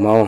మావ,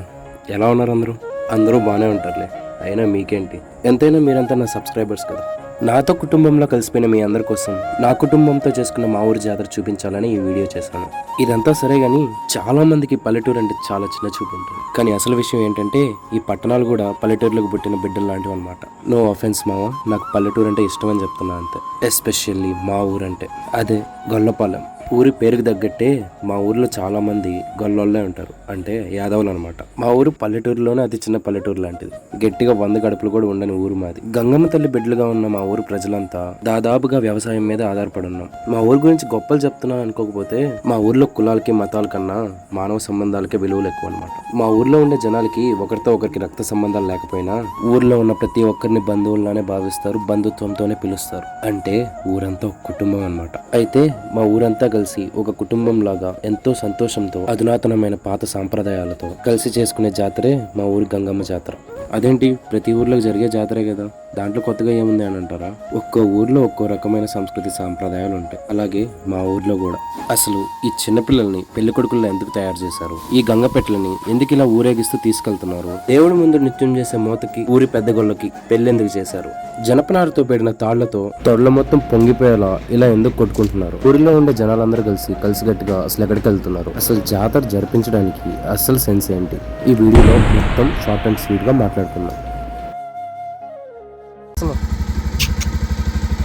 ఎలా ఉన్నారు అందరూ? అందరూ బాగానే ఉంటారులే. అయినా మీకేంటి, ఎంతైనా మీరంతా నా సబ్స్క్రైబర్స్ కదా. నాతో కుటుంబంలో కలిసిపోయిన మీ అందరి కోసం నా కుటుంబంతో చేసుకున్న మా ఊరి జాతర చూపించాలని ఈ వీడియో చేశాను. ఇదంతా సరే గానీ చాలా మందికి పల్లెటూరు అంటే చాలా చిన్న చూపు ఉంటుంది. కానీ అసలు విషయం ఏంటంటే ఈ పట్టణాలు కూడా పల్లెటూరులకు పుట్టిన బిడ్డలు లాంటివి అనమాట. నో ఆఫెన్స్ మావ, నాకు పల్లెటూరు అంటే ఇష్టం అని చెప్తున్నా అంతే. ఎస్పెషల్లీ మా ఊరంటే అదే గొల్లపాలెం. ఊరి పేరుకి తగ్గట్టే మా ఊర్లో చాలా మంది గొల్లోళ్ళే ఉంటారు, అంటే యాదవులు అనమాట. మా ఊరు పల్లెటూరులోనే అతి చిన్న పల్లెటూరు లాంటిది. గట్టిగా 100 గడపలు కూడా ఉండని ఊరు మాది. గంగమ్మ తల్లి బిడ్డలుగా ఉన్న మా ఊరు ప్రజలంతా దాదాపుగా వ్యవసాయం మీద ఆధారపడి ఉన్నాం. మా ఊరి గురించి గొప్పలు చెప్తున్నా అనుకోకపోతే మా ఊర్లో కులాలకి మతాల కన్నా మానవ సంబంధాలకే విలువలు ఎక్కువ అనమాట. మా ఊర్లో ఉండే జనాలకి ఒకరితో ఒకరికి రక్త సంబంధాలు లేకపోయినా ఊర్లో ఉన్న ప్రతి ఒక్కరిని బంధువుల్లానే భావిస్తారు, బంధుత్వంతోనే పిలుస్తారు. అంటే ఊరంతా ఒక కుటుంబం అనమాట. అయితే మా ఊరంతా కలిసి ఒక కుటుంబం లాగా ఎంతో సంతోషంతో అధునాతనమైన పాత సాంప్రదాయాలతో కలిసి చేసుకునే జాతరే మా ఊరి గంగమ్మ జాతర. అదేంటి, ప్రతి ఊర్లో జరిగే జాతరే కదా, దాంట్లో కొత్తగా ఏముంది అని అంటారా? ఒక్కో ఊర్లో ఒక్కో రకమైన సంస్కృతి సాంప్రదాయాలు ఉంటాయి. అలాగే మా ఊర్లో కూడా. అసలు ఈ చిన్నపిల్లల్ని పెళ్లి కొడుకుల్లో ఎందుకు తయారు చేశారు? ఈ గంగపెట్లని ఎందుకు ఇలా ఊరేగిస్తూ తీసుకెళ్తున్నారు? దేవుడి ముందు నృత్యం చేసే మోతకి ఊరి పెద్ద గొల్లకి పెళ్ళెందుకు చేశారు? జనపనారతో పెడిన తాళ్లతో తొడల మొత్తం పొంగిపోయేలా ఇలా ఎందుకు కొట్టుకుంటున్నారు? ఊరిలో ఉండే జనాలందరూ కలిసికట్టుగా అసలు ఎక్కడికి వెళ్తున్నారు? అసలు జాతర జరిపించడానికి అసలు సెన్స్ ఏంటి? ఈ వీడియోలో మొత్తం షార్ట్ అండ్ స్వీట్ గా మాట్లాడుకుందాం.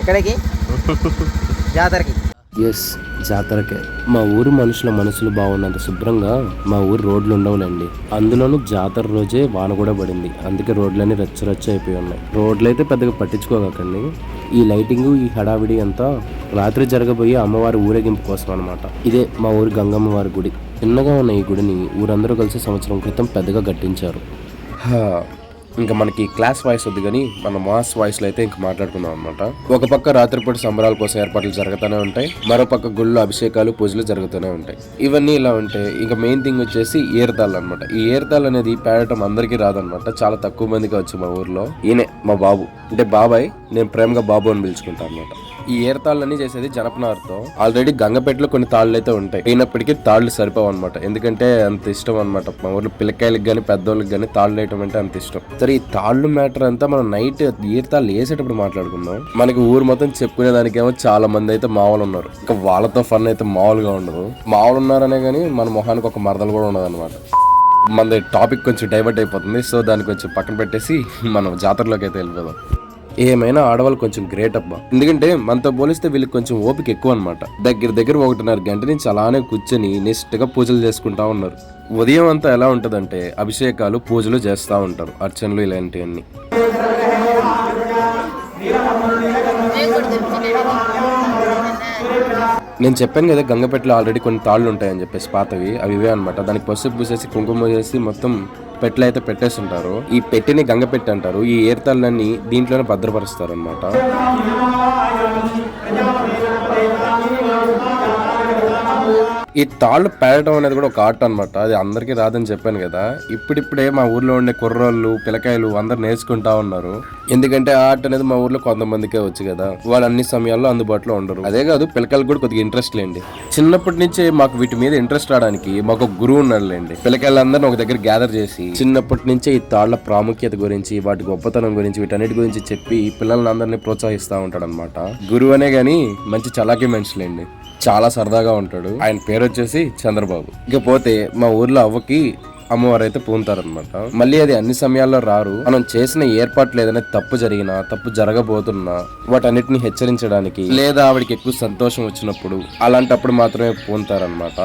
ఎక్కడికి? జాతరకి. ఎస్, జాతరకే. మా ఊరు మనుషుల మనసులు బాగున్నంత శుభ్రంగా మా ఊరు రోడ్లు ఉండవులేండి. అందులోనూ జాతర రోజే వాన కూడా పడింది, అందుకే రోడ్లన్నీ రచ్చ అయిపోయి ఉన్నాయి. రోడ్లు అయితే పెద్దగా పట్టించుకోకండి. ఈ లైటింగ్, ఈ హడావిడి అంతా రాత్రి జరగబోయే అమ్మవారి ఊరేగింపు కోసం అనమాట. ఇదే మా ఊరి గంగమ్మ వారి గుడి. చిన్నగా ఉన్న ఈ గుడిని ఊరందరూ కలిసి సంవత్సరం క్రితం పెద్దగా కట్టించారు. ఇంకా మనకి క్లాస్ వాయిస్ వద్దు కానీ మన మాస్ వాయిస్ లో అయితే ఇంకా మాట్లాడుకుందాం అనమాట. ఒక పక్క రాత్రిపూట సంబరాల కోసం ఏర్పాట్లు జరుగుతూనే ఉంటాయి, మరో పక్క గుళ్ళు అభిషేకాలు పూజలు జరుగుతూనే ఉంటాయి. ఇవన్నీ ఇలా ఉంటాయి. ఇంకా మెయిన్ థింగ్ వచ్చేసి ఏరుతాళ్ళు అనమాట. ఈ ఏరుతాళ్ళు అనేది పేడటం అందరికీ రాదనమాట, చాలా తక్కువ మందికి వచ్చు మా ఊర్లో. ఈయనే మా బాబు, అంటే బాబాయ్, నేను ప్రేమగా బాబు అని పిలుచుకుంటాను అనమాట. ఈ ఏరుతాళ్ళన్నీ చేసేది జనపనారతో. ఆల్రెడీ గంగపెట్టలో కొన్ని తాళ్ళు అయితే ఉంటాయి, అయినప్పటికీ తాళ్ళు సరిపోవు అనమాట. ఎందుకంటే అంత ఇష్టం అనమాట మా ఊర్లో పిల్లకాయలకు గానీ పెద్దోళ్ళకి గానీ తాళ్ళు వేయటం అంటే అంత ఇష్టం. సరే, ఈ తాళ్ళు మ్యాటర్ అంతా మనం నైట్ ఈరతాళ్ళు వేసేటప్పుడు మాట్లాడుకుందాం. మనకి ఊరు మొత్తం చెప్పుకునే దానికేమో చాలా మంది అయితే మామూలు ఉన్నారు, ఇంకా వాళ్ళతో ఫన్ అయితే మామూలుగా ఉండదు. మామూలు ఉన్నారనే కానీ మన మొహానికి ఒక మరదలు కూడా ఉండదు అనమాట. మన టాపిక్ కొంచెం డైవర్ట్ అయిపోతుంది, సో దాన్ని కొంచెం పక్కన పెట్టేసి మనం జాతరలోకి అయితే వెళ్ళిపోదాం. ఏమైనా ఆడవాళ్ళు కొంచెం గ్రేట్ అబ్బా, ఎందుకంటే మనతో పోలిస్తే వీళ్ళకి కొంచెం ఓపిక ఎక్కువ అనమాట. దగ్గర 1.5 గంట నుంచి అలానే కూర్చొని నిష్ఠగా పూజలు చేసుకుంటా ఉన్నారు. ఉదయం అంతా ఎలా ఉంటదంటే అభిషేకాలు, పూజలు చేస్తూ ఉంటారు, అర్చనలు ఇలాంటివన్నీ. నేను చెప్పాను కదా గంగపెట్టలో ఆల్రెడీ కొన్ని తాళ్ళు ఉంటాయని చెప్పేసి పాతవి, అవి ఇవే అనమాట. దానికి పసుపు పూసేసి కుంకుమ చేసి మొత్తం పెట్లు అయితే పెట్టేస్తుంటారు. ఈ పెట్టిని గంగపెట్టి అంటారు. ఈ ఏర్తాళ్ళని దీంట్లోనే భద్రపరుస్తారు అనమాట. ఈ తాళ్ళు పేడటం అనేది కూడా ఒక ఆర్ట్ అనమాట, అది అందరికీ రాదని చెప్పాను కదా. ఇప్పుడిప్పుడే మా ఊర్లో ఉండే కుర్రోళ్ళు, పిల్లకాయలు అందరు నేర్చుకుంటా ఉన్నారు. ఎందుకంటే ఆర్ట్ అనేది మా ఊర్లో కొంతమందికే వచ్చు కదా, వాళ్ళు అన్ని సమయాల్లో అందుబాటులో ఉండరు. అదే కాదు, పిల్లకాయలకు కూడా కొద్దిగా ఇంట్రెస్ట్ లేండి. చిన్నప్పటి నుంచే మాకు వీటి మీద ఇంట్రెస్ట్ రావడానికి మాకు ఒక గురువు ఉన్నాడు లేండి. పిల్లకాయలందరినీ ఒక దగ్గర గ్యాదర్ చేసి చిన్నప్పటి నుంచే ఈ తాళ్ల ప్రాముఖ్యత గురించి, వాటి గొప్పతనం గురించి, వీటన్నిటి గురించి చెప్పి పిల్లల్ని అందరినీ ప్రోత్సహిస్తూ ఉంటాడు అనమాట. గురువు అనే గాని మంచి చలాకీ మనుషులేండి, చాలా సరదాగా ఉంటాడు. ఆయన పేరు వచ్చేసి చంద్రబాబు. ఇకపోతే మా ఊర్లో అవ్వకి అమ్మవారు అయితే పూంతారనమాట. మళ్ళీ అది అన్ని సమయాల్లో రారు. మనం చేసిన ఏర్పాట్లు ఏదైనా తప్పు జరిగినా, తప్పు జరగబోతున్నా వాటన్నిటిని హెచ్చరించడానికి, లేదా ఆవిడకి ఎక్కువ సంతోషం వచ్చినప్పుడు అలాంటప్పుడు మాత్రమే పూంతారనమాట.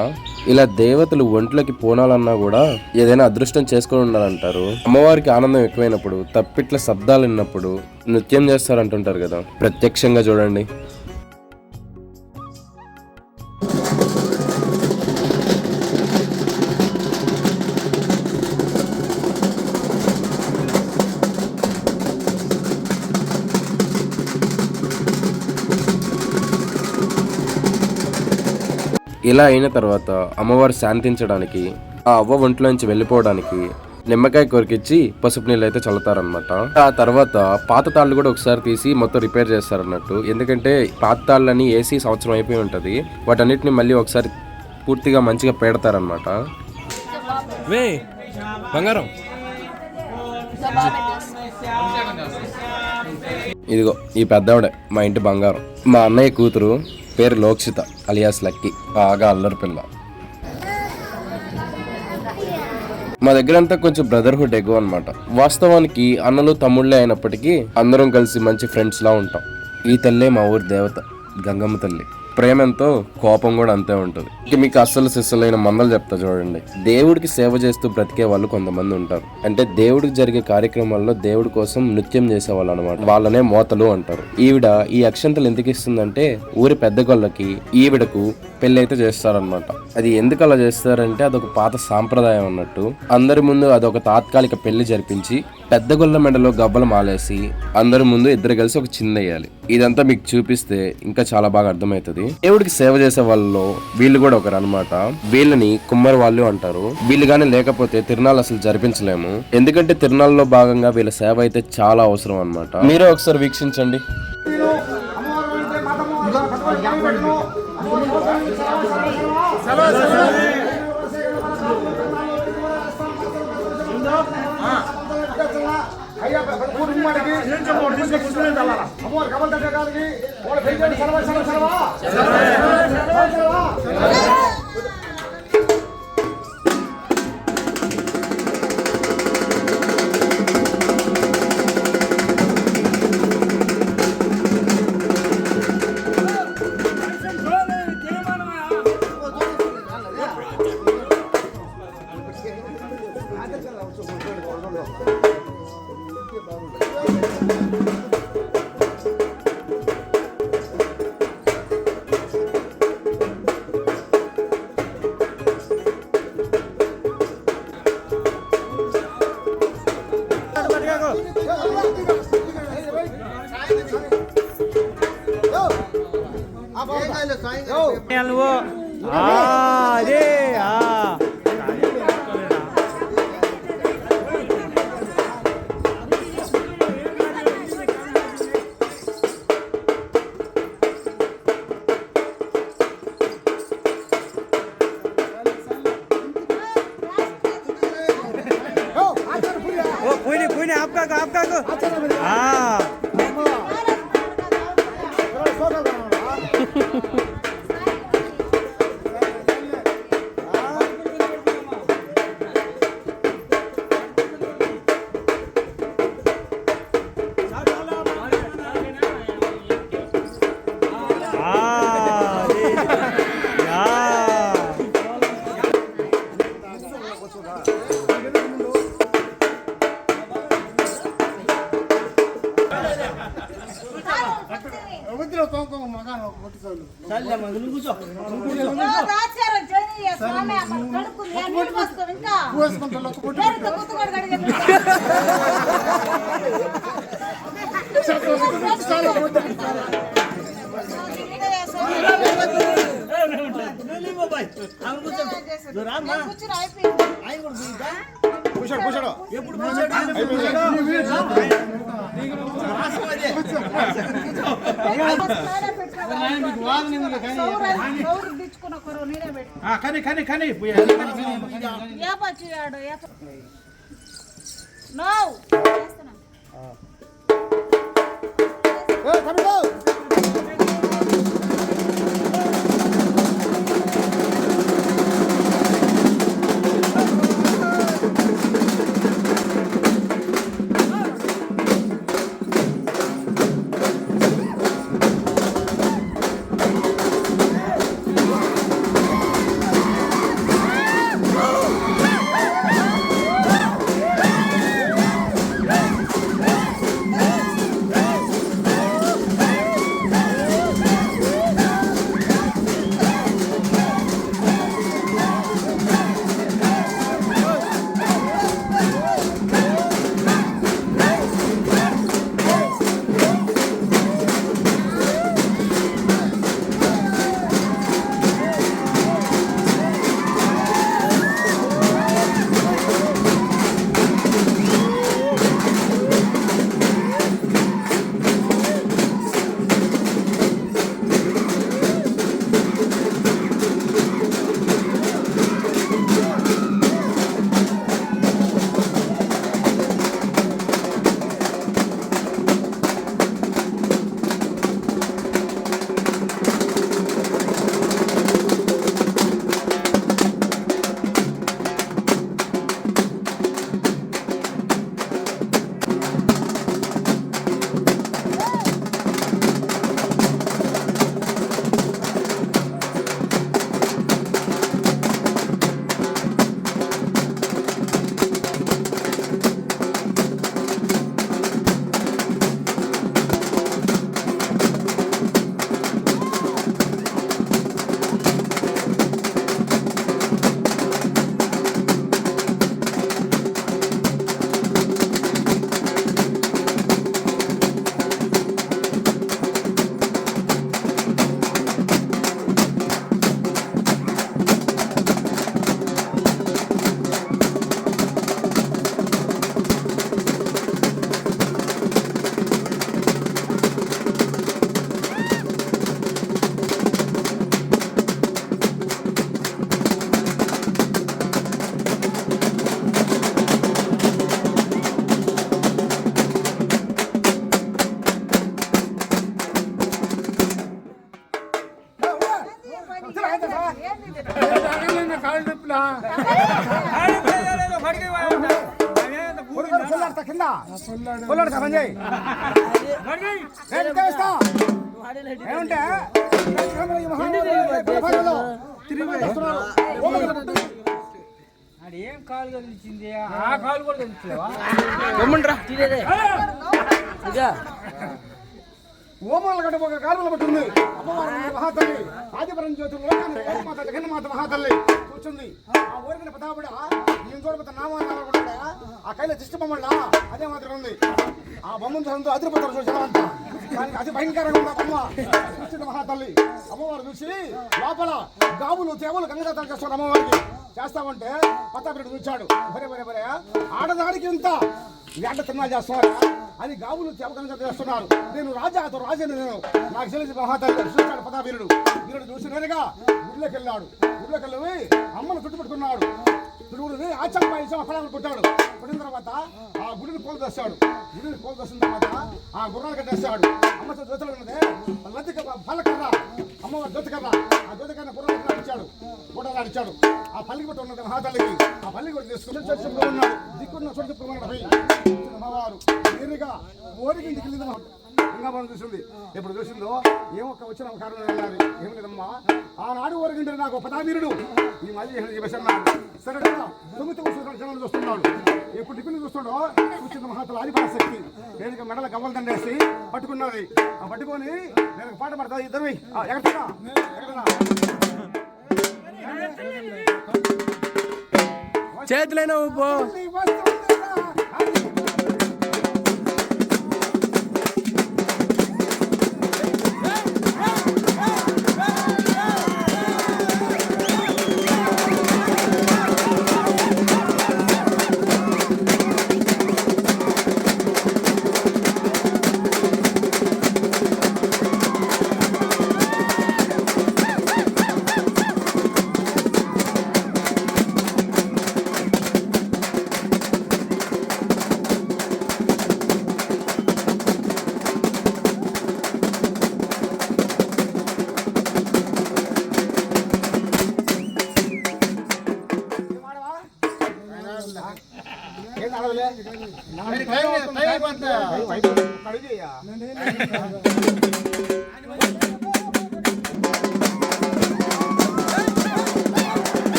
ఇలా దేవతలు ఒంట్లోకి పూనాలన్నా కూడా ఏదైనా అదృష్టం చేసుకుని ఉండాలంటారు. అమ్మవారికి ఆనందం ఎక్కువైనప్పుడు, తప్పిట్ల శబ్దాలు విన్నప్పుడు నృత్యం చేస్తారంటుంటారు కదా, ప్రత్యక్షంగా చూడండి. ఇలా అయిన తర్వాత అమ్మవారు శాంతించడానికి, ఆ అవ్వ ఒంట్లోంచి వెళ్ళిపోవడానికి నిమ్మకాయ కొరికిచ్చి పసుపు నీళ్ళు అయితే చల్లుతారనమాట. ఆ తర్వాత పాత తాళ్ళు కూడా ఒకసారి తీసి మొత్తం రిపేర్ చేస్తారన్నట్టు. ఎందుకంటే పాత తాళ్ళని వేసి సంవత్సరం అయిపోయి ఉంటది, వాటన్నిటిని మళ్ళీ ఒకసారి పూర్తిగా మంచిగా పెడతారనమాట. బంగారం ఇదిగో ఈ పెద్దవిడే మా ఇంటి బంగారం. మా అన్నయ్య కూతురు, పేరు లోక్షిత అలియాస్ లక్కీ. బాగా అల్లరి పిల్ల. మా దగ్గర అంతా కొంచెం బ్రదర్హుడ్ ఎక్కువ అనమాట. వాస్తవానికి అన్నలు తమ్ముళ్ళే అయినప్పటికీ అందరం కలిసి మంచి ఫ్రెండ్స్ లా ఉంటాం. ఈ తల్లే మా ఊరి దేవత, గంగమ్మ తల్లి. ప్రేమ ఎంతో, కోపం కూడా అంతే ఉంటుంది. ఇక మీకు అస్సలు సిస్సలైన మందలు చెప్తా చూడండి. దేవుడికి సేవ చేస్తూ బ్రతికే వాళ్ళు కొంతమంది ఉంటారు. అంటే దేవుడికి జరిగే కార్యక్రమాల్లో దేవుడి కోసం నృత్యం చేసేవాళ్ళు అనమాట. వాళ్ళనే మోతలు అంటారు. ఈవిడ ఈ అక్షంతలు ఎందుకు ఇస్తుందంటే ఊరి పెద్ద గొల్లకి ఈవిడకు పెళ్లి అయితే చేస్తారనమాట. అది ఎందుకు అలా చేస్తారంటే అదొక పాత సాంప్రదాయం అన్నట్టు. అందరి ముందు అదొక తాత్కాలిక పెళ్లి జరిపించి పెద్ద గొల్ల మెడలో గబ్బలు మాలేసి అందరి ముందు ఇద్దరు కలిసి ఒక చిందెయ్యాలి. ఇదంతా మీకు చూపిస్తే ఇంకా చాలా బాగా అర్థమవుతుంది. దేవుడికి సేవ చేసే వాళ్ళలో వీళ్ళు కూడా ఒకరు అనమాట. వీళ్ళని కుమ్మరి వాళ్ళు అంటారు. వీళ్ళు గానీ లేకపోతే తిరునాళ్ళు అసలు జరిపించలేము. ఎందుకంటే తిరునాళ్ళలో భాగంగా వీళ్ళ సేవ అయితే చాలా అవసరం అనమాట. మీరే ఒకసారి వీక్షించండి. కింద పొల్లాడుతా పని చేయి ఏమంటే ఏం కాలు కదిలించింది ఆ కాలు కూడా కదిలించలేవా ఓమాల గడ్డ ఒక కారులో పట్టుంది అమ్మవారి మహాతల్లి ఆదిపరం జ్యోతుల్లో జగన్మాత మహాతల్లి కూర్చుంది. ఆ ఊరికిన ప్రతాపుడ నేను చూడబోతే నామాలు ఆ కైలో దిష్టి బొమ్మల అదే మాత్రం ఉంది. ఆ బొమ్మను చూడంతో అదిరిపోతారు చూసామంట. కానీ అతి భయంకరంగా ఉంది బొమ్మ. కూర్చున్న మహాతల్లి అమ్మవారు చూసి లోపల గాబులు తేవలు గంగదాతాలు చేస్తాడు. అమ్మవారికి చేస్తామంటే ప్రతాపుడు చూచాడు. బరే బరే బరే ఆడదానికి ఇంత ఎండ తిన్నా చేస్తున్నారు అని గాబులు తేవకంగా చేస్తున్నారు. నేను రాజాతో రాజాను, నేను నాకు తెలిసి మహాతల్లి చూశాడు. ప్రతాపీరుడు వీరుడు చూసి నేరుగా గుడిలోకి వెళ్ళాడు. గుడిలోకి వెళ్ళి అమ్మను చుట్టుపెట్టుకున్నాడు. చుట్టుకుని ఆచంపాయి అక్కడ కొట్టాడు. కొట్టిన తర్వాత ఆ గుడిని కోలు తెస్తాడు. గుడిని కోలు తెచ్చిన తర్వాత ఆ గుర్రాలు కట్టేస్తాడు. అమ్మ జ్యోతులు ఉన్నదే లద్ది పల్లకర్ర అమ్మవారి జ్యోతికర్ర ఆ జ్యోతికర్ర గుర్రాలు నడిచాడు. గుర్రాలు నడిచాడు. ఆ పల్లికి పట్టు ఉన్నది మహాతల్లికి. ఆ పల్లి కూడా తీసుకుని చర్చలో ఉన్నాడు. దిక్కున్న చోటు చెప్పుకున్నాడు. అమ్మవారు నేరుగా ఓరికి ఇంటికి వెళ్ళింది. గంగాబాబు చూసింది. ఎప్పుడు చూసిందో ఏమొక్క వచ్చిన కారణం వెళ్ళాలి. ఏం లేదమ్మా ఆనాడు ఓరిగింటే నాకు ప్రతాపీరుడు ఈ మళ్ళీ చెప్పేసన్నాడు. సరే 9 సంవత్సరాలు చూస్తున్నాడు. ఎప్పుడు టిఫిన్ చూస్తాడో చూసిన మహాతల ఆదిపరాశక్తి నేను మెడల గవ్వలు దండేసి పట్టుకున్నది. ఆ పట్టుకొని నేను పాట పడతా ఇద్దరు ఎక్కడా చేతులైనా ఊపో.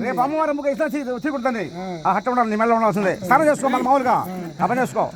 రేపు అమ్మవారి ముఖ ఇస్తా తీసుకుంటుంది. ఆ హట్ట ఉండాలి, నీ మెల్ల ఉండాల్సిందే. స్నానం చేసుకో మన మామూలుగా ఆ పని చేసుకో.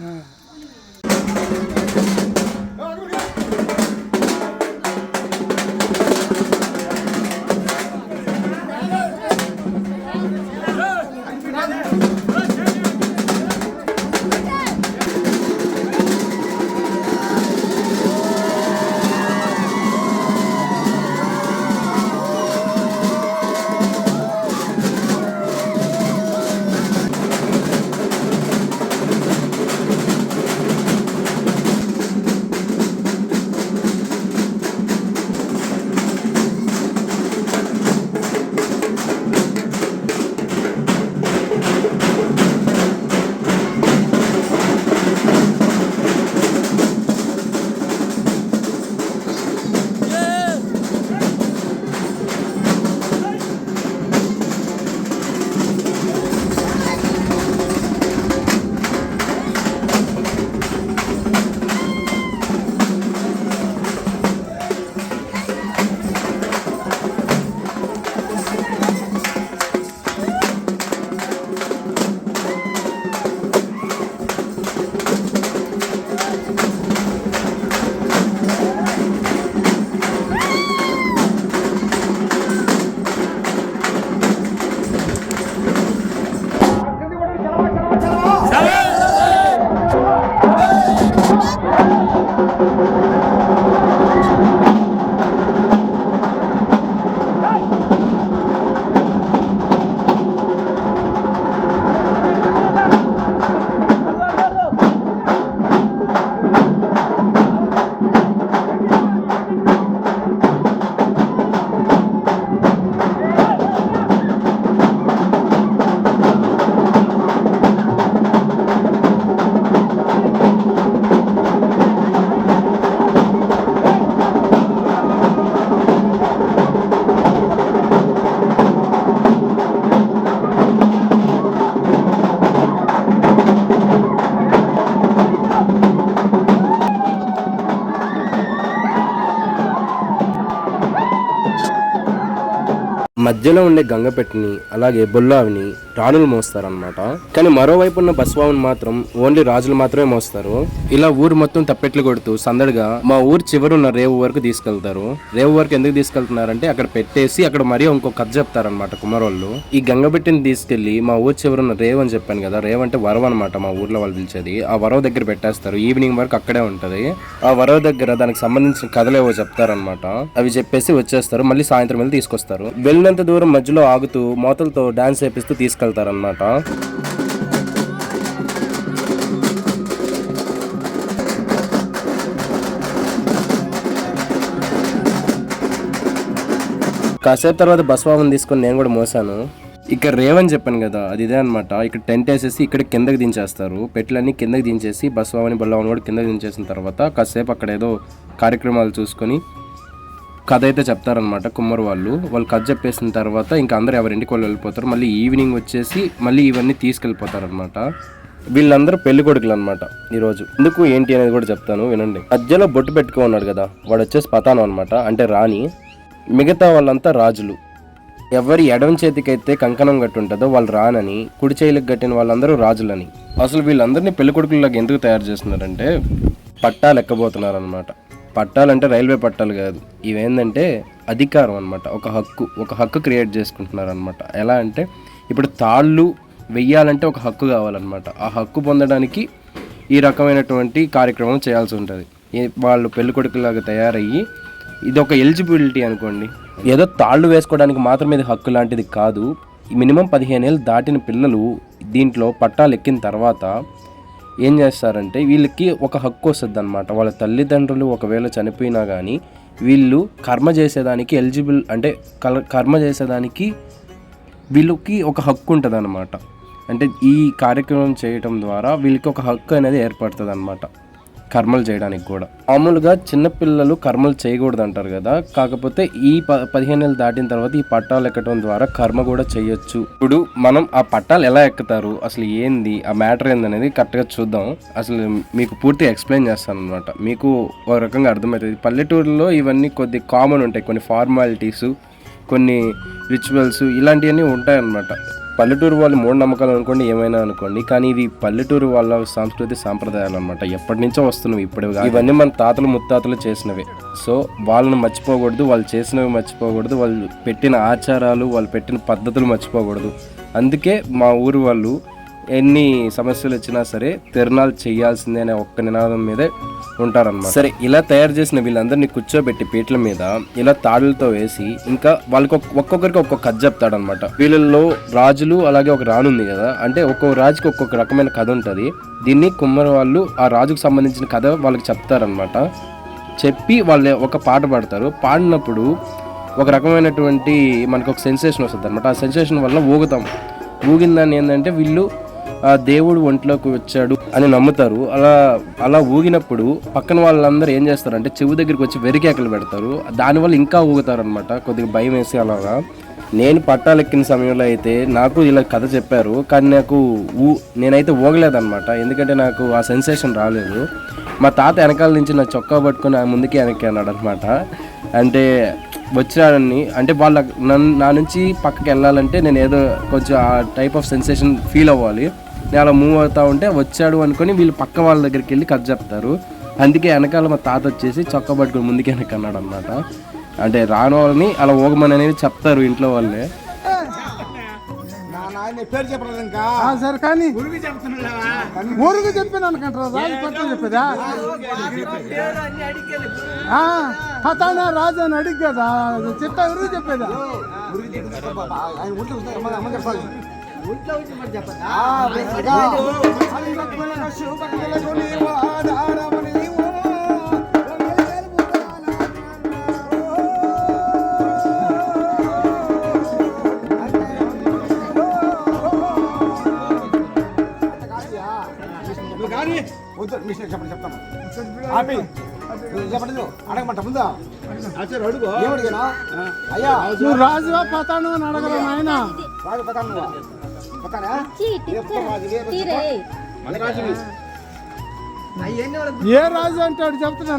మధ్యలో ఉండే గంగపెట్టిని అలాగే బొల్లావిని రాణులు మోస్తారనమాట. కానీ మరోవైపు ఉన్న బస్వామిని మాత్రం ఓన్లీ రాజులు మాత్రమే మోస్తారు. ఇలా ఊరు మొత్తం తప్పెట్లు కొడుతూ సందడిగా మా ఊరు చివరున్న రేవు వరకు తీసుకెళ్తారు. రేవు వరకు ఎందుకు తీసుకెళ్తున్నారంటే అక్కడ పెట్టేసి అక్కడ మరీ ఇంకో కథ చెప్తారనమాట కుమ్మరోళ్ళు. ఈ గంగపెట్టిని తీసుకెళ్లి మా ఊరు చివరున్న రేవు అని చెప్పాను కదా, రేవు అంటే వరవ అనమాట మా ఊర్లో వాళ్ళు పిలిచేది. ఆ వరవ దగ్గర పెట్టేస్తారు. ఈవినింగ్ వరకు అక్కడే ఉంటది. ఆ వరవ దగ్గర దానికి సంబంధించిన కథలేవో చెప్తారనమాట. అవి చెప్పేసి వచ్చేస్తారు. మళ్ళీ సాయంత్రం వెళ్ళి తీసుకొస్తారు. వెళ్ళినంత దూరం మధ్యలో ఆగుతూ మోతలతో డాన్స్ చేపిస్తూ తీసుకెళ్తారనమాట. కాసేపు తర్వాత బస్వామని తీసుకొని నేను కూడా మోసాను. ఇక్కడ రేవని చెప్పాను కదా, అది ఇదే అనమాట. ఇక్కడ టెంట్ వేసేసి ఇక్కడ కిందకి దించేస్తారు. పెట్లన్నీ కిందకి దించేసి బస్వామని బొల్లవని కూడా కిందకి దించేసిన తర్వాత కాసేపు అక్కడ ఏదో కార్యక్రమాలు చూసుకొని కథ అయితే చెప్తారనమాట కుమ్మరు వాళ్ళు కథ చెప్పేసిన తర్వాత ఇంకా అందరూ ఎవరింటికి వాళ్ళు వెళ్ళిపోతారు. మళ్ళీ ఈవినింగ్ వచ్చేసి మళ్ళీ ఇవన్నీ తీసుకెళ్ళిపోతారనమాట. వీళ్ళందరూ పెళ్లి కొడుకులు అనమాట ఈరోజు. ఎందుకు ఏంటి అనేది కూడా చెప్తాను వినండి. మధ్యలో బొట్టు పెట్టుకో ఉన్నాడు కదా, వాడు వచ్చేసి పతాను అనమాట, అంటే రాణి. మిగతా వాళ్ళంతా రాజులు. ఎవరి ఎడమ చేతికైతే కంకణం కట్టి ఉంటుందో వాళ్ళు రానని, కుడి చేయిలకు కట్టిన వాళ్ళందరూ రాజులని. అసలు వీళ్ళందరినీ పెళ్లి కొడుకుల్లాగా ఎందుకు తయారు చేస్తున్నారంటే పట్టాలు ఎక్కబోతున్నారు అనమాట. పట్టాలంటే రైల్వే పట్టాలు కాదు, ఇవేంటంటే అధికారం అనమాట. ఒక హక్కు క్రియేట్ చేసుకుంటున్నారు అనమాట. ఎలా అంటే ఇప్పుడు తాళ్ళు వెయ్యాలంటే ఒక హక్కు కావాలన్నమాట. ఆ హక్కు పొందడానికి ఈ రకమైనటువంటి కార్యక్రమం చేయాల్సి ఉంటుంది. వాళ్ళు పెళ్లి కొడుకులాగా తయారయ్యి ఇది ఒక ఎలిజిబిలిటీ అనుకోండి. ఏదో తాళ్ళు వేసుకోవడానికి మాత్రమే ఇది హక్కు లాంటిది కాదు. మినిమం 15 ఏళ్ళు దాటిన పిల్లలు దీంట్లో పట్టాలు ఎక్కిన తర్వాత ఏం చేస్తారంటే వీళ్ళకి ఒక హక్కు వస్తుంది అనమాట. వాళ్ళ తల్లిదండ్రులు ఒకవేళ చనిపోయినా కానీ వీళ్ళు కర్మ చేసేదానికి ఎలిజిబుల్, అంటే కర్మ చేసేదానికి వీళ్ళకి ఒక హక్కు ఉంటుంది అనమాట. అంటే ఈ కార్యక్రమం చేయటం ద్వారా వీళ్ళకి ఒక హక్కు అనేది ఏర్పడుతుంది అనమాట, కర్మలు చేయడానికి కూడా. మామూలుగా చిన్నపిల్లలు కర్మలు చేయకూడదు అంటారు కదా, కాకపోతే ఈ 15 ఏళ్ళు దాటిన తర్వాత ఈ పట్టాలు ఎక్కడం ద్వారా కర్మ కూడా చేయొచ్చు. ఇప్పుడు మనం ఆ పట్టాలు ఎలా ఎక్కుతారు, అసలు ఏంది ఆ మ్యాటర్ ఏందనేది కరెక్ట్గా చూద్దాం. అసలు మీకు పూర్తిగా ఎక్స్ప్లెయిన్ చేస్తాను అనమాట. మీకు ఒక రకంగా అర్థమవుతుంది. పల్లెటూరులో ఇవన్నీ కొద్ది కామన్ ఉంటాయి, కొన్ని ఫార్మాలిటీసు, కొన్ని రిచువల్స్ ఇలాంటివన్నీ ఉంటాయన్నమాట. పల్లెటూరు వాళ్ళు మూఢనమ్మకాలు అనుకోండి, ఏమైనా అనుకోండి, కానీ ఇవి పల్లెటూరు వాళ్ళ సంస్కృతి సాంప్రదాయాలు అనమాట. ఎప్పటి నుంచో వస్తున్నవి, ఇప్పుడు ఇవన్నీ మన తాతలు ముత్తాతలు చేసినవే. సో వాళ్ళని మర్చిపోకూడదు, వాళ్ళు చేసినవి మర్చిపోకూడదు, వాళ్ళు పెట్టిన ఆచారాలు, వాళ్ళు పెట్టిన పద్ధతులు మర్చిపోకూడదు. అందుకే మా ఊరు వాళ్ళు ఎన్ని సమస్యలు వచ్చినా సరే తిరునాళ్ళు చేయాల్సిందే అనే ఒక్క నినాదం మీదే ఉంటారన్నమాట. సరే, ఇలా తయారు చేసిన వీళ్ళందరినీ కూర్చోబెట్టి పీటల మీద ఇలా తాడులతో వేసి ఇంకా వాళ్ళకి ఒక్కొక్కరికి ఒక్కొక్క కథ చెప్తాడనమాట. వీళ్ళల్లో రాజులు అలాగే ఒక రాణి ఉంది కదా, అంటే ఒక్కొక్క రాజుకి ఒక్కొక్క రకమైన కథ ఉంటుంది. దీన్ని కుమ్మరి వాళ్ళు ఆ రాజుకు సంబంధించిన కథ వాళ్ళకి చెప్తారనమాట. చెప్పి వాళ్ళు ఒక పాట పాడతారు. పాడినప్పుడు ఒక రకమైనటువంటి మనకు ఒక సెన్సేషన్ వస్తుంది అనమాట. ఆ సెన్సేషన్ వల్ల ఊగిందాన్ని ఏంటంటే వీళ్ళు ఆ దేవుడు ఒంట్లోకి వచ్చాడు అని నమ్ముతారు. అలా ఊగినప్పుడు పక్కన వాళ్ళందరూ ఏం చేస్తారంటే చెవు దగ్గరికి వచ్చి వెరికేకలు పెడతారు. దానివల్ల ఇంకా ఊగుతారు అనమాట, కొద్దిగా భయం వేసి. అలాగా నేను పట్టాలెక్కిన సమయంలో అయితే నాకు ఇలా కథ చెప్పారు, కానీ నేనైతే ఊగలేదన్నమాట. ఎందుకంటే నాకు ఆ సెన్సేషన్ రాలేదు. మా తాత వెనకాల నుంచి నా చొక్కా పట్టుకొని ముందుకే వెనక్కి అన్నాడు అనమాట. అంటే వచ్చినాడని, అంటే నా నుంచి పక్కకి వెళ్ళాలంటే నేను ఏదో కొంచెం ఆ టైప్ ఆఫ్ సెన్సేషన్ ఫీల్ అవ్వాలి. నేను అలా మూవ్ అవుతా ఉంటే వచ్చాడు అనుకొని వీళ్ళు పక్క వాళ్ళ దగ్గరికి వెళ్ళి కథ చెప్తారు. అందుకే వెనకాల మా తాత వచ్చేసి చొక్కా పట్టుకొని ముందుకే వెనక్కి అన్నాడు అనమాట. అంటే రాని వాళ్ళని అలా ఊగమని అనేది చెప్తారు ఇంట్లో వాళ్ళే. పేరు చెప్పలేదు ఇంకా సరే, కానీ ఊరుకు చెప్పినాను కంటారా, రాజు పట్టం చెప్పేదా? పతానా రాజు అని అడిగి కదా చెప్తా, ఊరికి చెప్పేదా? చెప్తాను అడగమంట ముందా అడుగు అయ్యా నువ్వు రాజువా పతాను అని అడగరా నాయన? రాజు పతాను ఏ రాజు అంటాడు చెప్తున్నా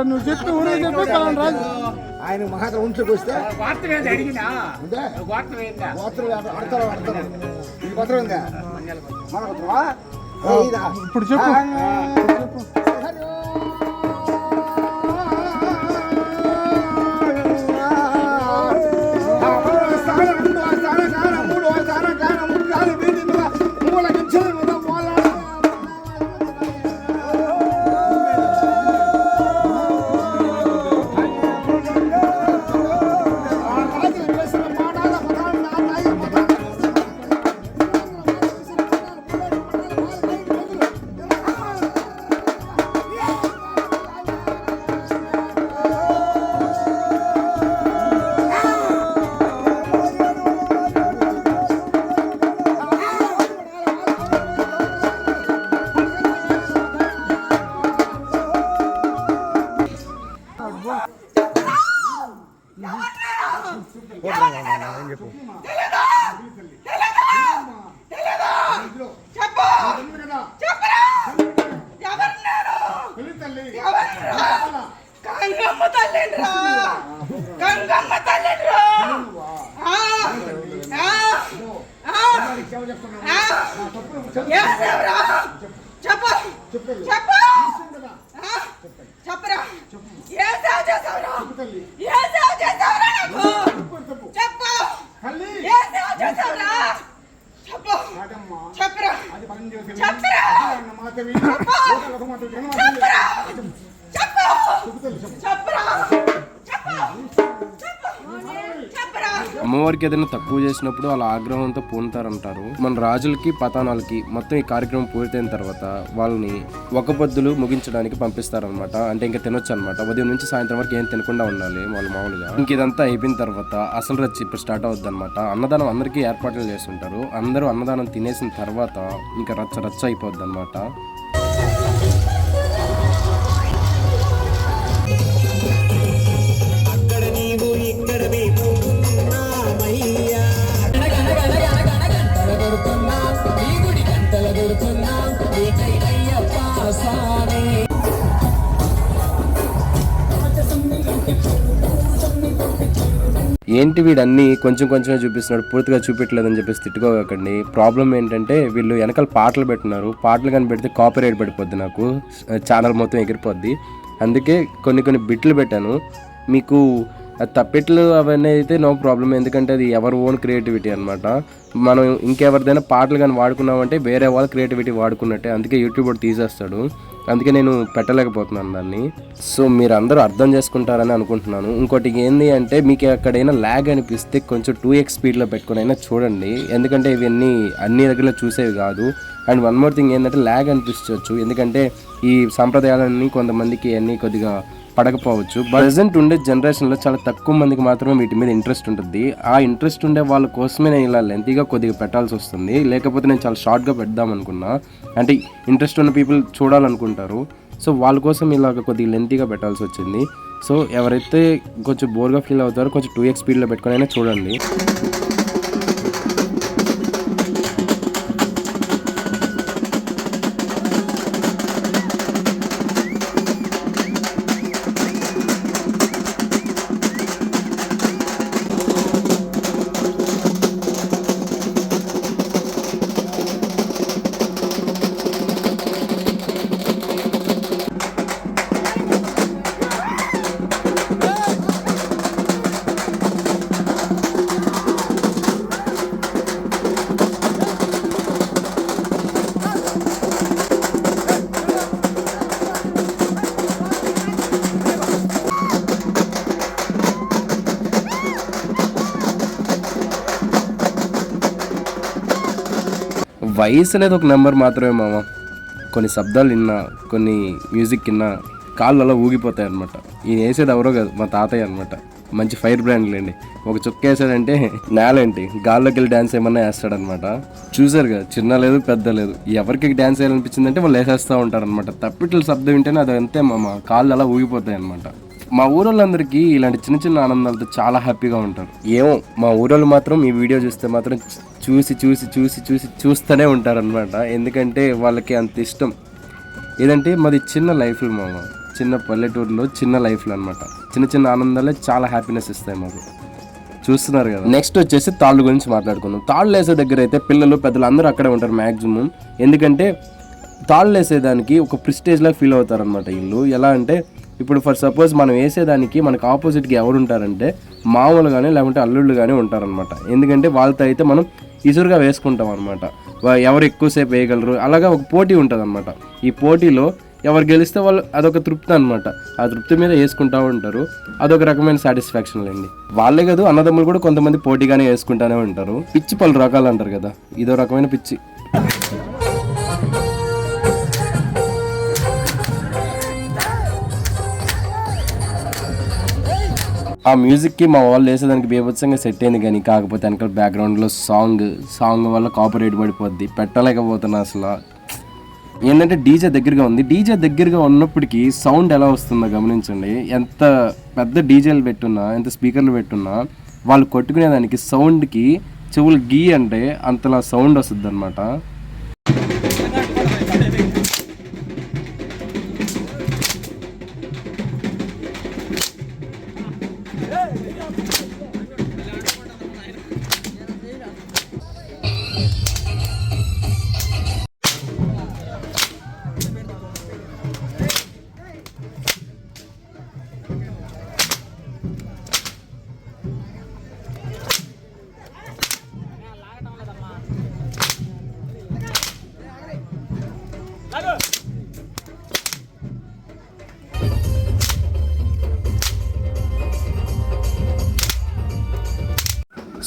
నువ్వు చెప్పి ఊరే చెప్పి పలానా రాజు ఆయన మహాత్మ ఒంట్లోకి వస్తే ఉందే? గోత్రం ఆడతారు ఈ గోత్రం ఉందా మన గోత్రమా? ఇదా? ఇప్పుడు చెప్పు చెప్పు అమ్మవారికి ఏదైనా తక్కువ చేసినప్పుడు అలా ఆగ్రహంతో పూనుతారంటారు. మన రాజులకి పతానాలకి మొత్తం ఈ కార్యక్రమం పూర్తయిన తర్వాత వాళ్ళని ఒక పొద్దులు ముగించడానికి పంపిస్తారనమాట. అంటే ఇంకా తినొచ్చు అనమాట. ఉదయం నుంచి సాయంత్రం వరకు ఏం తినకుండా ఉండాలి వాళ్ళు మామూలుగా. ఇంక ఇదంతా అయిపోయిన తర్వాత అసలు రచ్చి ఇప్పుడు స్టార్ట్ అవుద్ది అనమాట. అన్నదానం అందరికీ ఏర్పాట్లు చేస్తుంటారు. అందరూ అన్నదానం తినేసిన తర్వాత ఇంకా రచ్చ రచ్చ అయిపోద్ది అనమాట. ఏంటి వీడన్నీ కొంచెం కొంచెమే చూపిస్తున్నాడు, పూర్తిగా చూపించలేదని చెప్పేసి తిట్టుకోకండి. ప్రాబ్లం ఏంటంటే వీళ్ళు వెనకాల పాటలు పెట్టున్నారు. పాటలు కానీ పెడితే కాపీరైట్ పడిపోద్ది, నాకు ఛానల్ మొత్తం ఎగిరిపోద్ది. అందుకే కొన్ని బిట్లు పెట్టాను. మీకు తప్పెట్లు అవన్నీ అయితే నో ప్రాబ్లం, ఎందుకంటే అది ఎవరి ఓన్ క్రియేటివిటీ అనమాట. మనం ఇంకెవరిదైనా పాటలు కానీ వాడుకున్నామంటే వేరే వాళ్ళ క్రియేటివిటీ వాడుకున్నట్టే. అందుకే యూట్యూబ్ వాడు తీసేస్తాడు. అందుకే నేను పెట్టలేకపోతున్నాను దాన్ని. సో మీరు అందరూ అర్థం చేసుకుంటారని అనుకుంటున్నాను. ఇంకోటి ఏంది అంటే మీకు ఎక్కడైనా ల్యాగ్ అనిపిస్తే కొంచెం 2x స్పీడ్లో పెట్టుకుని అయినా చూడండి, ఎందుకంటే ఇవన్నీ అన్ని దగ్గరలో చూసేవి కాదు. అండ్ వన్ మోర్ థింగ్ ఏంటంటే ల్యాగ్ అనిపించవచ్చు, ఎందుకంటే ఈ సాంప్రదాయాలన్నీ కొంతమందికి అన్నీ కొద్దిగా పడకపోవచ్చు. ప్రజెంట్ ఉండే జనరేషన్లో చాలా తక్కువ మందికి మాత్రమే వీటి మీద ఇంట్రెస్ట్ ఉంటుంది. ఆ ఇంట్రెస్ట్ ఉండే వాళ్ళ కోసమే నేను ఇలా లెంతీగా కొద్దిగా పెట్టాల్సి వస్తుంది. లేకపోతే నేను చాలా షార్ట్గా పెడదాం అనుకున్నా. అంటే ఇంట్రెస్ట్ ఉన్న పీపుల్ చూడాలనుకుంటారు. సో వాళ్ళ కోసం ఇలాగ కొద్దిగా లెంతీగా పెట్టాల్సి వచ్చింది. సో ఎవరైతే కొంచెం బోర్గా ఫీల్ అవుతారో కొంచెం 2x స్పీడ్లో పెట్టుకుని అయినా చూడండి. వయసు అనేది ఒక నెంబర్ మాత్రమే మామ. కొన్ని శబ్దాలు విన్నా, కొన్ని మ్యూజిక్ విన్నా కాళ్ళు అలా ఊగిపోతాయి అనమాట. ఈయన వేసేది ఎవరో కాదు, మా తాతయ్య అనమాట. మంచి ఫైర్ బ్రాండ్లేండి. ఒక చుక్క వేసాడంటే నేలేంటి గాల్లోకి వెళ్ళి డ్యాన్స్ ఏమన్నా వేస్తాడనమాట. చూసారు కదా, చిన్న లేదు పెద్ద లేదు, ఎవరికి డ్యాన్స్ వేయాలనిపించిందంటే వాళ్ళు వేసేస్తూ ఉంటారనమాట. తప్పిట్ల శబ్దం వింటేనే అది అంతే మామ, కాళ్ళు అలా ఊగిపోతాయి అనమాట. మా ఊరోళ్ళందరికీ ఇలాంటి చిన్న చిన్న ఆనందాలతో చాలా హ్యాపీగా ఉంటారు. ఏమో మా ఊరోళ్ళు మాత్రం ఈ వీడియో చూస్తే మాత్రం చూస్తూనే ఉంటారనమాట. ఎందుకంటే వాళ్ళకి అంత ఇష్టం. ఏదంటే మాది చిన్న లైఫ్లు మామ, చిన్న పల్లెటూరులో చిన్న లైఫ్లు అనమాట. చిన్న చిన్న ఆనందాలే చాలా హ్యాపీనెస్ ఇస్తాయి మాకు. చూస్తున్నారు కదా. నెక్స్ట్ వచ్చేసి తాళ్ళు గురించి మాట్లాడుకుందాం. తాళ్ళు వేసే దగ్గర అయితే పిల్లలు పెద్దలు అందరూ అక్కడే ఉంటారు మ్యాక్సిమం. ఎందుకంటే తాళ్ళు వేసేదానికి ఒక ప్రిస్టేజ్లా ఫీల్ అవుతారనమాట వీళ్ళు. ఎలా అంటే ఇప్పుడు ఫర్ సపోజ్ మనం వేసేదానికి మనకు ఆపోజిట్గా ఎవరు ఉంటారంటే మామూలు కానీ లేకుంటే అల్లుళ్ళు కానీ ఉంటారనమాట. ఎందుకంటే వాళ్ళతో అయితే మనం ఈజీగా వేసుకుంటాం అనమాట. ఎవరు ఎక్కువసేపు వేయగలరు అలాగా ఒక పోటీ ఉంటుంది అనమాట. ఈ పోటీలో ఎవరు గెలిస్తే వాళ్ళు అదొక తృప్తి అనమాట. ఆ తృప్తి మీద వేసుకుంటూ ఉంటారు. అదొక రకమైన సాటిస్ఫాక్షన్ అండి. వాళ్ళే కాదు అన్నదమ్ములు కూడా కొంతమంది పోటీగానే వేసుకుంటూనే ఉంటారు. పిచ్చి పలు రకాలు అంటారు కదా, ఇదో రకమైన పిచ్చి. ఆ మ్యూజిక్కి మా వాళ్ళు వేసేదానికి బీభత్సంగా సెట్ అయింది, కానీ కాకపోతే వెనకాల బ్యాక్గ్రౌండ్లో సాంగ్ వల్ల కాపీరైట్ పడిపోద్ది, పెట్టలేకపోతున్నా అసలు. ఏంటంటే డీజే దగ్గరగా ఉంది. డీజే దగ్గరగా ఉన్నప్పటికీ సౌండ్ ఎలా వస్తుందో గమనించండి. ఎంత పెద్ద డీజేలు పెట్టున్నా, ఎంత స్పీకర్లు పెట్టున్నా వాళ్ళు కొట్టుకునేదానికి సౌండ్కి చెవులు గీ అంటే అంతలా సౌండ్ వస్తుంది అనమాట.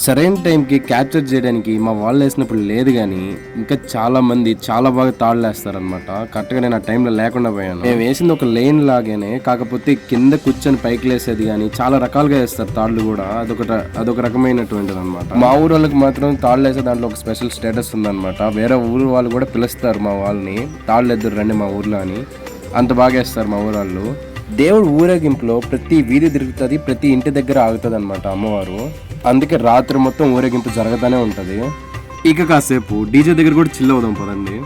సరైన టైంకి క్యాప్చర్ చేయడానికి మా వాళ్ళు వేసినప్పుడు లేదు, కానీ ఇంకా చాలామంది చాలా బాగా తాళ్ళు వేస్తారనమాట. కరెక్ట్గా నేను ఆ టైంలో లేకుండా పోయాను. మేము వేసింది ఒక లేన్ లాగానే, కాకపోతే కింద కూర్చొని పైకి లేసేది కానీ చాలా రకాలుగా వేస్తారు తాళ్ళు కూడా. అదొక రకమైనటువంటిది అనమాట. మా ఊరు వాళ్ళకి మాత్రం తాళ్ళు వేసే దాంట్లో ఒక స్పెషల్ స్టేటస్ ఉందన్నమాట. వేరే ఊరు వాళ్ళు కూడా పిలుస్తారు మా వాళ్ళని, తాళ్ళు ఎద్దురు రండి మా ఊర్లో అని. అంత బాగా వేస్తారు మా ఊరు వాళ్ళు. దేవుడు ఊరేగింపులో ప్రతి వీధి తిరుగుతుంది, ప్రతి ఇంటి దగ్గర ఆగుతుంది అనమాట అమ్మవారు. అందుకే రాత్రి మొత్తం ఊరేగింపు జరగతానే ఉంటుంది. ఇక కాసేపు డీజే దగ్గర కూడా చిల్ అవుదాం పదండి.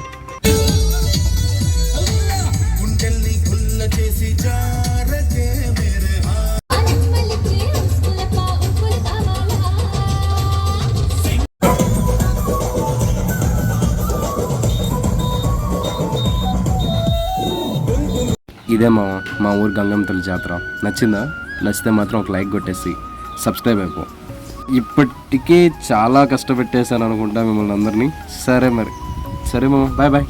ఇదే మా ఊరు గంగమ్మ తల్లి జాతర. నచ్చిందా? నచ్చితే మాత్రం ఒక లైక్ కొట్టేసి సబ్స్క్రైబ్ అయిపో. ఇప్పటికీ చాలా కష్టపెట్టేశాను అనుకుంటా మిమ్మల్ని అందరినీ. సరే మరి, సరే మామ, బాయ్ బాయ్.